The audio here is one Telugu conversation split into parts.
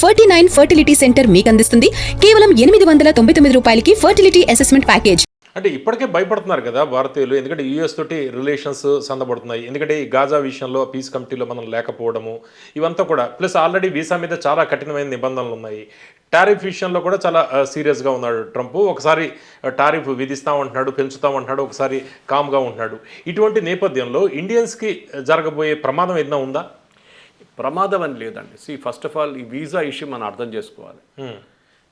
49 ఫర్టిలిటీ సెంటర్ మీకు అందిస్తుంది కేవలం 899 రూపాయలకి ఫర్టిలిటీ అసెస్మెంట్ ప్యాకేజ్. అంటే ఇప్పటికే భయపడుతున్నారు కదా భారతీయులు, ఎందుకంటే యూఎస్ తోటి రిలేషన్స్ సన్నబడుతున్నాయి. ఎందుకంటే ఈ గాజా విషయంలో పీస్ కమిటీలో మనం లేకపోవడము ఇవంతా కూడా, ప్లస్ ఆల్రెడీ వీసా మీద చాలా కఠినమైన నిబంధనలు ఉన్నాయి. టారిఫ్ విషయంలో కూడా చాలా సీరియస్గా ఉన్నాడు ట్రంప్. ఒకసారి టారిఫ్ విధిస్తామంటున్నాడు, పెంచుతామంటున్నాడు, ఒకసారి కామ్గా ఉంటున్నాడు. ఇటువంటి నేపథ్యంలో ఇండియన్స్కి జరగబోయే ప్రమాదం ఏదైనా ఉందా? ప్రమాదం అని లేదండి. ఫస్ట్ ఆఫ్ ఆల్ ఈ వీసా ఇష్యూ మనం అర్థం చేసుకోవాలి.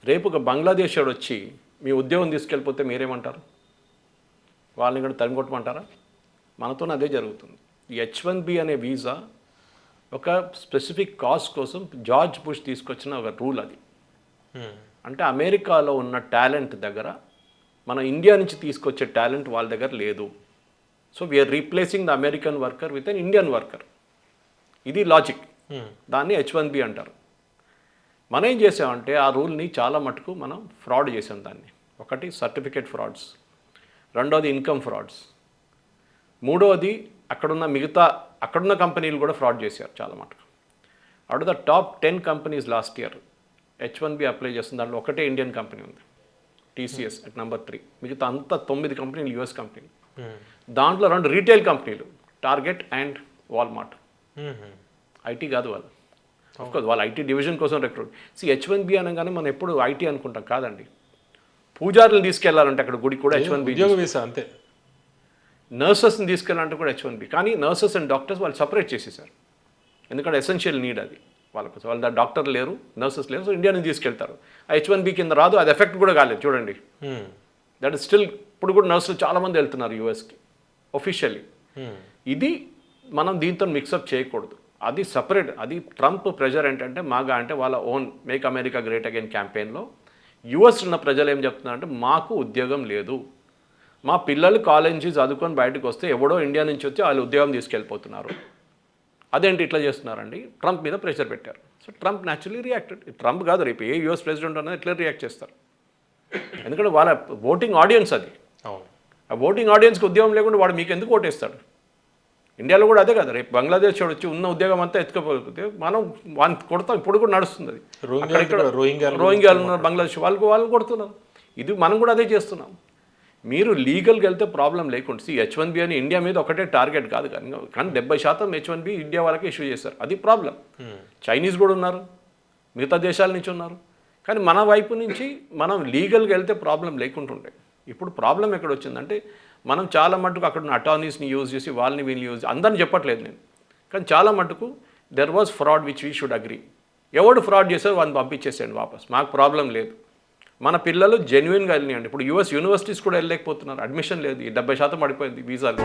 రేపు ఒక బంగ్లాదేశ్ వాడు వచ్చి మీ ఉద్యోగం తీసుకెళ్ళిపోతే మీరేమంటారు? వాళ్ళని కూడా తరిగొట్టమంటారా? మనతో అదే జరుగుతుంది. ఈ H1B అనే వీసా ఒక స్పెసిఫిక్ కాజ్ కోసం జార్జ్ బుష్ తీసుకొచ్చిన ఒక రూల్ అది. అంటే అమెరికాలో ఉన్న టాలెంట్ దగ్గర మన ఇండియా నుంచి తీసుకొచ్చే టాలెంట్ వాళ్ళ దగ్గర లేదు. So we are replacing the American worker with an Indian worker. ఇది లాజిక్. దాన్ని H1B అంటారు. మనం ఏం చేసామంటే ఆ రూల్ని చాలా మటుకు మనం ఫ్రాడ్ చేసాం దాన్ని. ఒకటి సర్టిఫికేట్ ఫ్రాడ్స్, రెండోది ఇన్కమ్ ఫ్రాడ్స్, మూడోది అక్కడున్న కంపెనీలు కూడా ఫ్రాడ్ చేశారు చాలా మటుకు. Out the top 10 companies last year H1B apply చేస్తున్న దాంట్లో ఒకటే ఇండియన్ కంపెనీ ఉంది, TCS అట్ నెంబర్ 3. మిగతా అంతా 9 కంపెనీలు US కంపెనీ. దాంట్లో 2 రీటైల్ కంపెనీలు, టార్గెట్ అండ్ వాల్మార్ట్. ఐటీ కాదు వాళ్ళు. అఫ్కోర్స్ వాళ్ళు ఐటీ డివిజన్ కోసం రిక్రూట్. H1B అనగానే మనం ఎప్పుడు ఐటీ అనుకుంటాం, కాదండి. పూజారులను తీసుకెళ్లాలంటే అక్కడ గుడి కూడా H1B. వీసా అంతే. నర్సెస్ని తీసుకెళ్ళాలంటే కూడా H1B. కానీ నర్సెస్ అండ్ డాక్టర్స్ వాళ్ళు సపరేట్ చేసేసారు. ఎందుకంటే ఎసెన్షియల్ నీడ్ అది వాళ్ళకు. వాళ్ళ డాక్టర్ లేరు, నర్సెస్ లేరు, సో ఇండియా నుంచి తీసుకెళ్తారు. H1B కింద రాదు, అది ఎఫెక్ట్ కూడా కాలేదు చూడండి. దట్ ఇస్ స్టిల్ ఇప్పుడు కూడా నర్సులు చాలామంది వెళ్తున్నారు యూఎస్కి ఒఫిషియల్లీ. ఇది మనం దీంతో మిక్సప్ చేయకూడదు. అది సపరేట్. అది ట్రంప్ ప్రెజర్ ఏంటంటే మాగా అంటే వాళ్ళ own make America great again క్యాంపెయిన్లో యుఎస్ ఉన్న ప్రజలు ఏం చెప్తున్నారంటే మాకు ఉద్యోగం లేదు, మా పిల్లలు కాలేజ్ నుంచి చదువుకొని బయటకు వస్తే ఎవడో ఇండియా నుంచి వచ్చి వాళ్ళు ఉద్యోగం తీసుకెళ్ళిపోతున్నారు. అదేంటి ఇట్లా చేస్తున్నారండి? ట్రంప్ మీద ప్రెషర్ పెట్టారు. So Trump naturally reacted. Trump కాదు, రేపు ఏ యూఎస్ ప్రెసిడెంట్ అన్నది ఎట్లా రియాక్ట్ చేస్తారు? ఎందుకంటే వాళ్ళ ఓటింగ్ ఆడియన్స్ అది. ఆ ఓటింగ్ ఆడియన్స్కి ఉద్యోగం లేకుండా వాడు మీకు ఎందుకు ఓటేస్తాడు? ఇండియాలో కూడా అదే కదా. రేపు బంగ్లాదేశ్ వచ్చి ఉన్న ఉద్యోగం అంతా ఎత్తుకపోతే మనం వాళ్ళని కొడతాం. ఇప్పుడు కూడా నడుస్తుంది అది. రోహింగ్యాలు ఉన్నారు బంగ్లాదేశ్, వాళ్ళు కొడుతున్నారు. ఇది మనం కూడా అదే చేస్తున్నాం. మీరు లీగల్గా వెళ్తే ప్రాబ్లం లేకుండా. H1B అని ఇండియా మీద ఒకటే టార్గెట్ కాదు, కానీ 70% H1B ఇండియా వాళ్ళకే ఇష్యూ చేస్తారు. అది ప్రాబ్లం. చైనీస్ కూడా ఉన్నారు, మిగతా దేశాల నుంచి ఉన్నారు. కానీ మన వైపు నుంచి మనం లీగల్గా వెళ్తే ప్రాబ్లం లేకుంటుండే. ఇప్పుడు ప్రాబ్లం ఎక్కడ వచ్చిందంటే మనం చాలా మటుకు అక్కడ ఉన్న అటార్నీస్ని యూజ్ చేసి వాళ్ళని వీళ్ళని యూజ్, అందరిని చెప్పట్లేదు నేను, కానీ చాలా మటుకు there was fraud which we should agree. ఎవడు ఫ్రాడ్ చేశారో వాళ్ళని పంపించేసేయండి వాపస్, మాకు ప్రాబ్లం లేదు. మన పిల్లలు జెన్యున్గా వెళ్ళినాయండి. ఇప్పుడు US యూనివర్సిటీస్ కూడా వెళ్ళలేకపోతున్నారు, అడ్మిషన్ లేదు. 70% పడిపోయింది వీసాలు.